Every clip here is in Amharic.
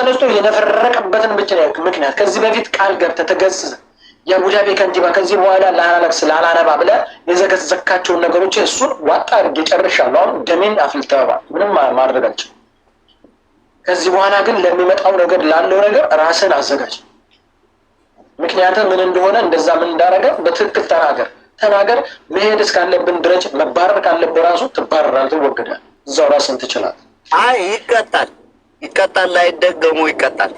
ተነስቶ የነፈረቀበትን ብቻ ምክንያት ከዚህ በፊት ቃል ገብተህ ተገስጸህ የአቡዳቢ ከንቲባ ከዚህ በኋላ ላላለቅስ ላላነባ ብለህ የዘከዘካቸውን ነገሮች እሱን ዋጣ አድርጌ ጨርሻለሁ። አሁን ደሜን አፍልተኸዋል። ምንም ማድረግ አልችልም። ከዚህ በኋላ ግን ለሚመጣው ነገር ላለው ነገር ራስን አዘጋጅ። ምክንያቱም ምን እንደሆነ እንደዛ ምን እንዳደረገ በትክክል ተናገር። መሄድ እስካለብን ድረስ መባረር ካለብህ ራሱ ትባረራለህ፣ ትወገዳለህ። እዛው ራስን ትችላለህ። አይ ይቀጣል፣ ላይደገሙ ይቀጣል።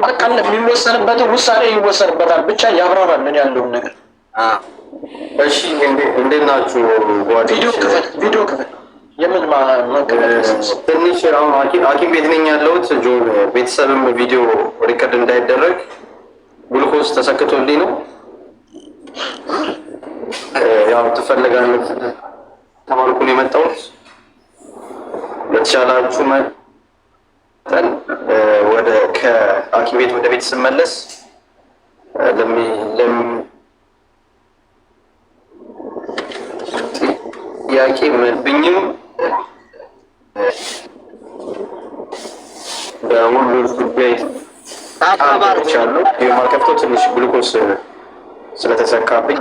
በቃ የሚወሰንበትን ውሳኔ ይወሰንበታል። ብቻ ያብራራል ምን ያለውን ነገር። እሺ እንዴት ናችሁ? ቪዲዮ ክፍል የምን ትንሽ አሁን ሐኪም ቤት ነኝ ያለሁት። ጆን ቤተሰብም ቪዲዮ ሪከርድ እንዳይደረግ ግሉኮስ ተሰክቶልኝ ነው። ያው ትፈልጋለህ ተማርኩን የመጣሁት በተቻላችሁ መጠን ወደ ከሐኪም ቤት ወደ ቤት ስመለስ ጥያቄ ምንብኝም በወንዶች ጉዳይ ታባርቻሉ የማከፍተው ትንሽ ግሉኮስ ስለተሰካብኝ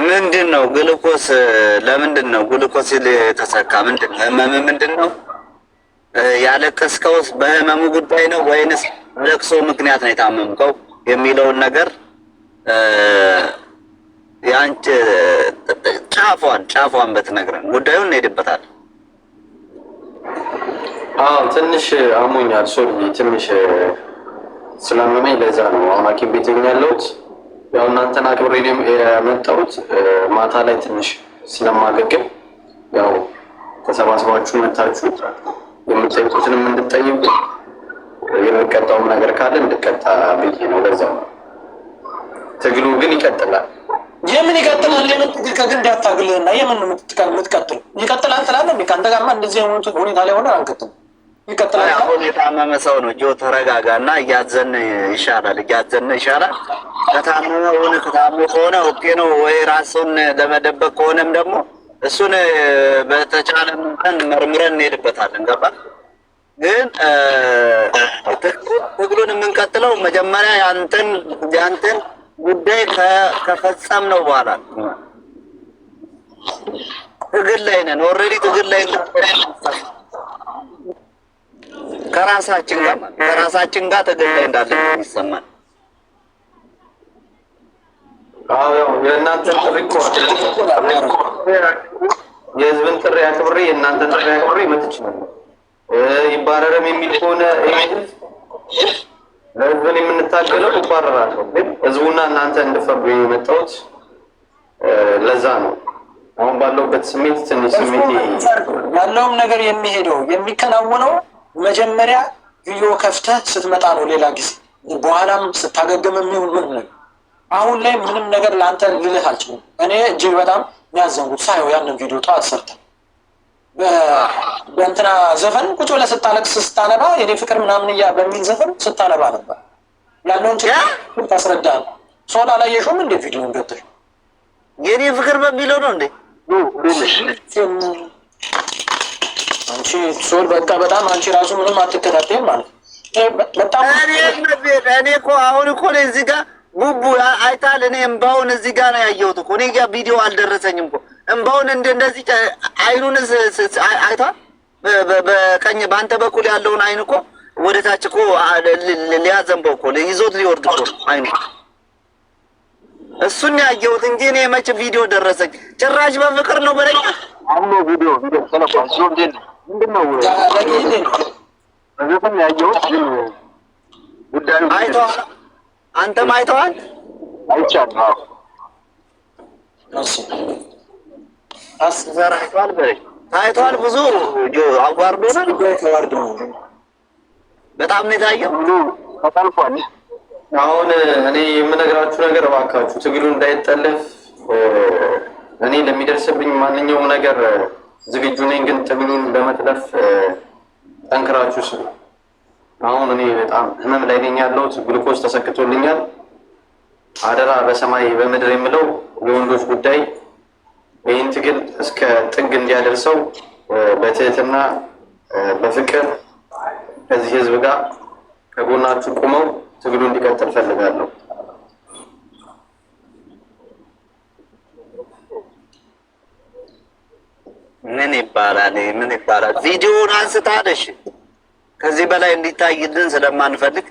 ምንድን ነው ግሉኮስ? ለምንድን ነው ግሉኮስ የተሰካ? ምንድን ነው ያለቀስከውስ? በህመሙ ጉዳይ ነው ወይንስ ለቅሶ ምክንያት ነው የታመምከው የሚለውን ነገር ያንቺ ጫፏን በትነግረን ጉዳዩን እንሄድበታለን። ትንሽ አሞኛል። ሶሪ ትንሽ ስላመመኝ ለዛ ነው አሁን ሐኪም ቤት ያለሁት። ያው እናንተን አክብሬ የመጣሁት ማታ ላይ ትንሽ ስለማገግም ያው ተሰባስባችሁ መታችሁ የምትጠይቁትንም እንድትጠይቁ የሚቀጣውም ነገር ካለ እንድቀጣ ብዬ ነው። ለዛ ነው። ትግሉ ግን ይቀጥላል። የምን ይቀጥላል? የምን ትግል ከግንድ ያታግልህና የምን የምትቀጥሉ ይቀጥላል ትላለህ። ከአንተ ጋርማ እንደዚህ ሁኔታ ላይ ሆነ አንቀጥም። ይቀጥላል። አሁን የታመመ ሰው ነው። ጆ ተረጋጋና እያዘን ይሻላል። ከታመመ ከሆነ ኦኬ ነው ወይ ራሱን ለመደበቅ ከሆነም ደግሞ እሱን በተቻለ መጠን መርምረን እንሄድበታለን። ገባ? ግን ትግሉን የምንቀጥለው መጀመሪያ ያንተን ጉዳይ ከፈጸም ነው በኋላ ትግል ላይ ነን። ኦልሬዲ ትግል ላይ ከራሳችን ጋር ትግል ላይ እንዳለ ይሰማል። የእናንተን ጥሪ እኮ የህዝብን ጥሪ አክብሬ የእናንተን ጥሪ አክብሬ መጥቼ ነበር። ይባረርም የሚል ከሆነ ለህዝብን የምንታገለው ይባረራለሁ። ግን ህዝቡና እናንተ እንድፈርዱ የመጣሁት ለዛ ነው። አሁን ባለውበት ስሜት ትንሽ ስሜት ያለውም ነገር የሚከናወነው መጀመሪያ ቪዲዮ ከፍተህ ስትመጣ ነው። ሌላ ጊዜ በኋላም ስታገግም የሚሆን ምን ነው። አሁን ላይ ምንም ነገር ለአንተ ልልህ አልችልም። እኔ እጅግ በጣም የሚያዘንጉት ሳየው ያንን ቪዲዮ ጠዋት ሰርተህ በእንትና ዘፈን ቁጭ ብለህ ስታለቅስ ስታነባ የኔ ፍቅር ምናምን በሚል ዘፈን ስታነባ ነበር። ያለውን ችግር ታስረዳለህ። ሶል አላየሽውም እንዴ? ቪዲዮን ገብተሽ የኔ ፍቅር በሚለው ነው እንዴ? አንቺ ሶል በቃ በጣም አንቺ ራሱ ምንም አትከታተይም ማለት በጣም እኔ እኮ አሁን እኮ እዚህ ጋር ቡቡ አይታል። እኔ እምባውን እዚህ ጋር ነው ያየሁት እኮ። እኔ ጋር ቪዲዮ አልደረሰኝም እኮ። እምባውን እንደዚህ አይኑን አይታል። በቀኝ በአንተ በኩል ያለውን አይን እኮ ወደ ታች እኮ ሊያዘንበው እኮ ይዞት ሊወርድ እኮ አይኑ። እሱን ያየሁት እንጂ እኔ መቼ ቪዲዮ ደረሰኝ? ጭራሽ በፍቅር ነው በለኝ። አሁን ቪዲዮ ተለፋ ምንድነው በዘፈን ያየሁት ጉዳዩ አይተዋል። አንተም አይተዋል? አይቻለሁ። አስዘራይቷል በለኝ። ታይቷል። ብዙ አዋርዶ ነው በጣም ነው የታየው። ተጠልፏል። አሁን እኔ የምነግራችሁ ነገር እባካችሁ ትግሉ እንዳይጠለፍ እኔ ለሚደርስብኝ ማንኛውም ነገር ዝግጁ ነኝ። ግን ትግሉን ለመጥለፍ ጠንክራችሁ ስሩ። አሁን እኔ በጣም ህመም ላይ ነኝ ያለሁት። ግሉኮስ ተሰክቶልኛል። አደራ በሰማይ በምድር የምለው የወንዶች ጉዳይ ይህን ትግል እስከ ጥግ እንዲያደርሰው በትህትና በፍቅር ከዚህ ህዝብ ጋር ከጎናችሁ ቁመው ትግሉ እንዲቀጥል ፈልጋለሁ። ምን ይባላል? ቪዲዮውን አንስታለሽ ከዚህ በላይ እንዲታይልን ስለማንፈልግ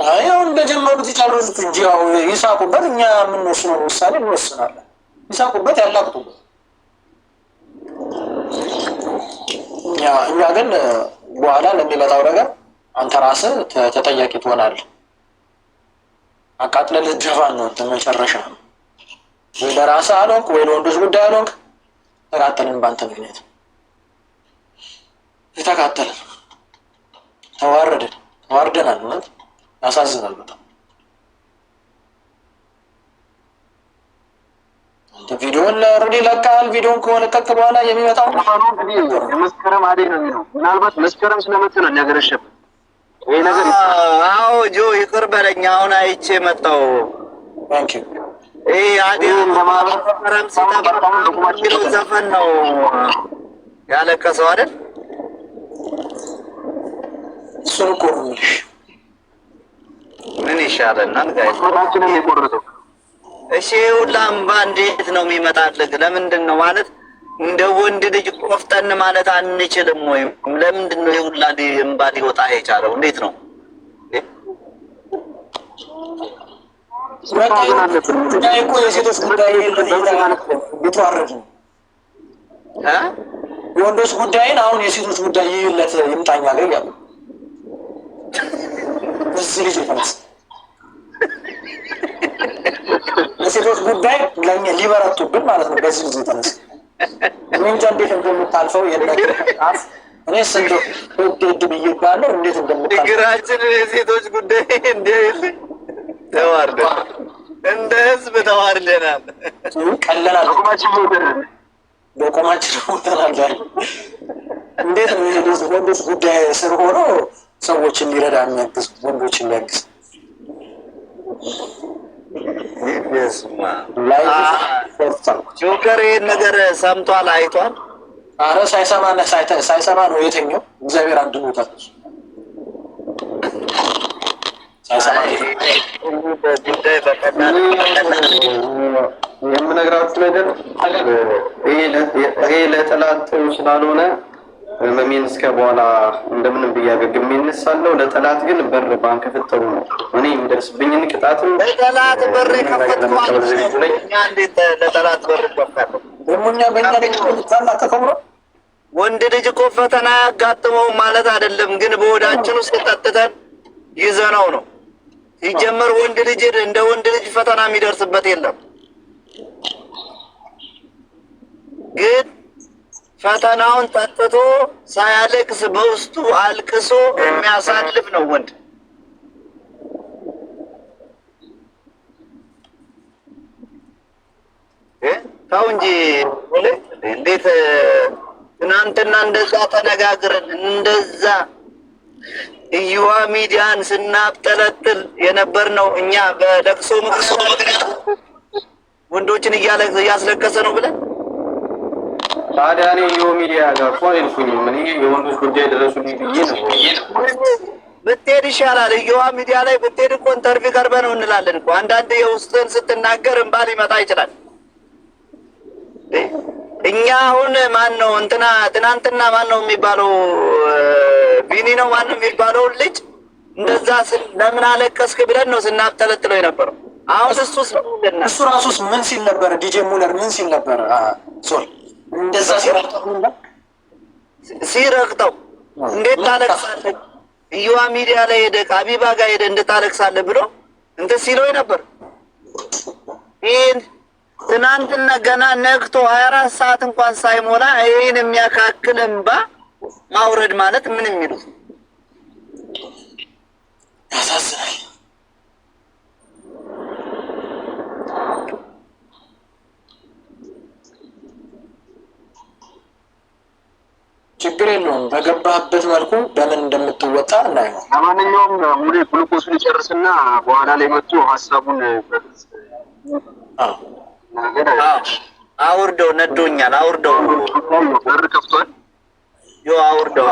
አሁን እንደጀመሩት ይጨርሱት እንጂ ያው ይሳቁበት። እኛ የምንወስነው ውሳኔ እንወስናለን። ይሳቁበት፣ ያላቅጡበት። እኛ ግን በኋላ ለሚመጣው ነገር አንተ ራስህ ተጠያቂ ትሆናለህ። አቃጥለህ ልትደፋን ነው መጨረሻ። ወይ ለራስህ አልሆንክ ወይ ለወንዶች ጉዳይ አልሆንክ። ተቃጠልን፣ በአንተ ምክንያት ተቃጠልን፣ ተዋርደናል። እውነት ያሳዝናል በጣም። ቪዲዮን ኦልሬዲ ለቃል። ቪዲዮን ከለቀቅ በኋላ የሚመጣው መስከረም አደይ ነው የሚለው። ምናልባት መስከረም ስለመጣ ነው የሚያገረሸብን ይሄ ነገር። አዎ ጆ ይቅር በለኝ። አሁን አይቼ መጣሁ። ታንኪ ይሄ አደይ መስከረም ሲጠባ የሚለው ዘፈን ነው ያለቀሰው አይደል? እሱን እኮ ነው የምልሽ። ምን ይሻለናል ጋይስ? ወጣችንን የቆረጠው እሺ ሁላ እምባ እንዴት ነው የሚመጣልህ? ለምንድን ነው ማለት እንደ ወንድ ልጅ ቆፍጠን ማለት አንችልም ወይም ለምንድን ነው የሁላ እምባ ሊወጣ የቻለው? እንዴት ነው ጉዳይ እኮ የሴቶች ጉዳይ ቢተዋረድ ነው። የወንዶች ጉዳይን አሁን የሴቶች ጉዳይ ይለት ይምጣኛ ገ ያሉ እዚህ ልጅ ይፈነስ የሴቶች ጉዳይ ለኛ ሊበረቱብን ማለት ነው። በዚህ ጊዜ ተነስ እንጃ እንዴት እንደምታልፈው የነገር አፍ እኔ ስንት ወደድ ብይባለው እንዴት እንደምታልፈው እግራችን የሴቶች ጉዳይ ተዋርደን እንደ ህዝብ ተዋርደናል። ቀለናል። በቆማችን ሞተናል። እንዴት ነው የወንዶች ጉዳይ ስር ሆኖ ሰዎችን ሊረዳ የሚያግዝ ወንዶችን ሊያግዝ ጆከር ይህን ነገር ሰምቷል፣ አይቷል። አረ ሳይሰማ ነው የተኛው። እግዚአብሔር አድኖታል። ሳይሰማ የምነግራችሁ ነገር ይሄ ለጠላት ጥሩ ስላልሆነ መሜን እስከ በኋላ እንደምንም ብያገግም ይነሳለሁ። ለጠላት ግን በር ባንከፍት ጥሩ ነው። እኔ የሚደርስብኝን ቅጣትም ለጠላት በር ከፈትኳል። እኛ እንዴት ለጠላት በር ከፈትኩ? ደሞኛ በእኛ ታላከከብሮ ወንድ ልጅ እኮ ፈተና ያጋጥመው ማለት አይደለም፣ ግን በወዳችን ውስጥ ጠጥተን ይዘነው ነው። ሲጀመር ወንድ ልጅ እንደ ወንድ ልጅ ፈተና የሚደርስበት የለም። ግን ፈተናውን ጠጥቶ ሳያለቅስ በውስጡ አልቅሶ የሚያሳልፍ ነው ወንድ። ተው እንጂ እንዴት ትናንትና እንደዛ ተነጋግረን እንደዛ እዩዋ ሚዲያን ስናብጠለጥል የነበር ነው። እኛ በለቅሶ ምክንያት ወንዶችን እያስለቀሰ ነው ብለን ታዲያ እኔ የው ሚዲያ ጋር እኮ አልኩኝም። እኔ የወንዶች ጉዳይ ደረሱልኝ ብዬ ነው ብትሄድ ይሻላል። እዩዋ ሚዲያ ላይ ብትሄድ እኮ ኢንተርቪው ቀርበህ ነው እንላለን እኮ። አንዳንድ የውስጥን ስትናገር እንባ ሊመጣ ይችላል። እኛ አሁን ማን ነው ትናንትና ማን ነው የሚባለው ቢኒ ነው ማን ነው የሚባለው ልጅ እንደዛ ለምን አለቀስክ ብለን ነው ስናብጠለጥለው የነበረው። አሁን እሱ ራሱስ ምን ሲል ነበር? ዲጄ ሙለር ምን ሲል ነበር? ሶል እንደዛ ሲረግጠው እንዴት ታለቅሳለህ? እዩዋ ሚዲያ ላይ ሄደህ አቢባ ጋር ሄደህ እንድታለቅሳለህ ብሎ እንትን ሲለው ነበር። ይህን ትናንትና ገና ነግቶ 24 ሰዓት እንኳን ሳይሞላ ይህን የሚያካክል እንባ ማውረድ ማለት ምን የሚሉት ያሳዝናል። ችግር የለውም። በገባህበት መልኩ በምን እንደምትወጣ እናየው። ለማንኛውም ሙሌ ግሉኮሱን ይጨርስና በኋላ ላይ መጥቶ ሀሳቡን በግልጽ ነገር አውርደው ነዶኛል። አውርደው በር ከፍቷል። አውርደው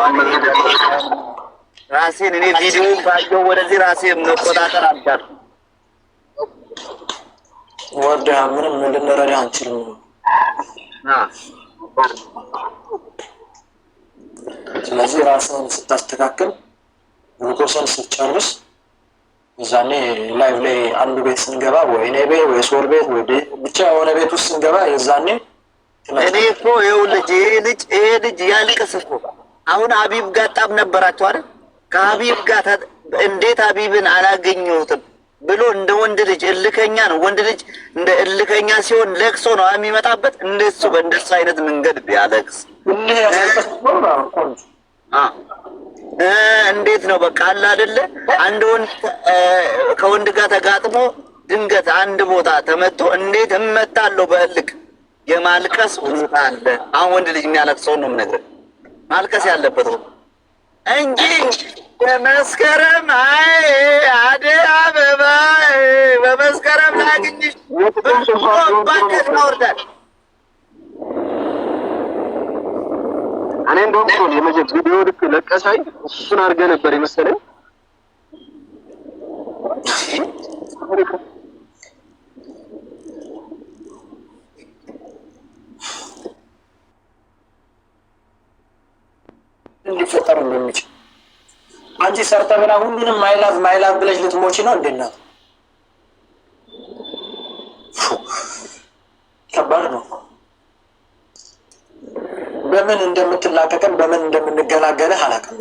ራሴን እኔ ቪዲዮ ባየው ወደዚህ ራሴን መቆጣጠር አልቻልኩም። ወርዳ ምንም ልንረዳ አንችልም። ስለዚህ ራስን ስታስተካክል ግሉኮስን ስትጨርስ እዛኔ ላይቭ ላይ አንዱ ቤት ስንገባ ወይ እኔ ቤት ወይ ሶል ቤት ወይ ብቻ የሆነ ቤት ውስጥ ስንገባ የዛኔ እኔ እኮ ይሄ ልጅ ያልቅስ እኮ አሁን ሀቢብ ጋር ጠብ ነበራቸው አይደል? ከሀቢብ ጋር እንዴት ሀቢብን አላገኘሁትም ብሎ እንደ ወንድ ልጅ እልከኛ ነው። ወንድ ልጅ እንደ እልከኛ ሲሆን ለቅሶ ነው የሚመጣበት። እንደሱ በእንደሱ አይነት መንገድ ቢያለቅስ እንዴት ነው? በቃ አለ አይደለ? አንድ ወንድ ከወንድ ጋር ተጋጥሞ ድንገት አንድ ቦታ ተመቶ እንዴት እመታለሁ በእልክ የማልቀስ ሁኔታ አለ። አሁን ወንድ ልጅ የሚያለቅሰውን ነው የምነግርህ፣ ማልቀስ ያለበት ነው እንጂ በመስከረም አደይ አበባ በመስከረም ላግኝሽ ባንከት ማውርዳል። እኔ እንደውም እኮ የመጀመሪያ ቪዲዮ ልክ ለቀሳይ እሱን አድርገህ ነበር የመሰለኝ። ሊፈጠር እንደሚችል አንቺ ሰርተ ብላ ሁሉንም ማይላቭ ብለሽ ልትሞቺ ነው እንዴ? እናት ከባድ ነው። በምን እንደምትላቀቀን በምን እንደምንገላገልህ አላውቅም።